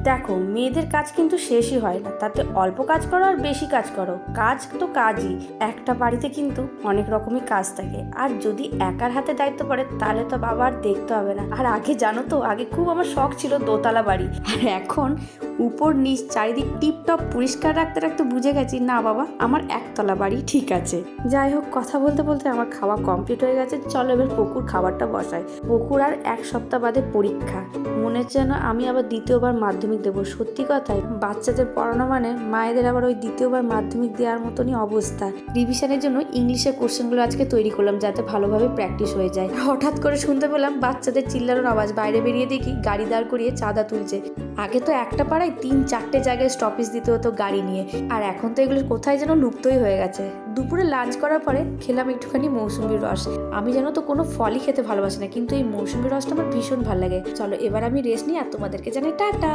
দেখো, মেয়েদের কাজ কিন্তু শেষই হয় না, তাতে অল্প কাজ করো আর বেশি কাজ করো, কাজ তো কাজই। একটা বাড়িতে কিন্তু অনেক রকমই কাজ থাকে, আর যদি একার হাতে দায়িত্ব পড়ে তাহলে তো বাবা আর দেখতে হবে না। আর আগে জানো তো, আগে খুব আমার শখ ছিল দোতলা বাড়ি, আর এখন উপর নিচ চারিদিক টিপটপ পরিষ্কার রাখতে রাখতে বুঝে গেছি না বাবা, আমার একতলা বাড়ি ঠিক আছে। যাই হোক, কথা বলতে বলতে আমার খাওয়া কমপ্লিট হয়ে গেছে। চলো এবার পুকুর খাবারটা বসাই। পুকুর আর এক সপ্তাহ বাদে পরীক্ষা, মনে হচ্ছে যেন আমি আবার দ্বিতীয়বার মাধ্যমিক দেবো। সত্যি কথাই, বাচ্চাদের পড়ানো মানে মায়েদের আবার ওই দ্বিতীয়বার মাধ্যমিক দেওয়ার মতনই অবস্থা। রিভিশনের জন্য ইংলিশের কোশ্চেনগুলো আজকে তৈরি করলাম যাতে ভালোভাবে প্র্যাকটিস হয়ে যায়। হঠাৎ করে শুনতে পেলাম বাচ্চাদের চিল্লানোর আওয়াজ, বাইরে বেরিয়ে দেখি গাড়ি দাঁড় করিয়ে চাঁদা তুলছে। আগে তো একটা পাড়ায় 3-4টে জায়গায় স্টপেজ দিতে হতো গাড়ি নিয়ে, আর এখন তো এগুলো কোথায় যেন লুপ্তই হয়ে গেছে। দুপুরে লাঞ্চ করার পরে খেলাম একটুখানি মৌসুমীর রস। আমি জানো তো কোনো ফলই খেতে ভালোবাসি না, কিন্তু এই মৌসুমীর রসটা আমার ভীষণ ভালো লাগে। চলো এবার আমি রেস্ট নিই আর তোমাদেরকে জানাই টাটা।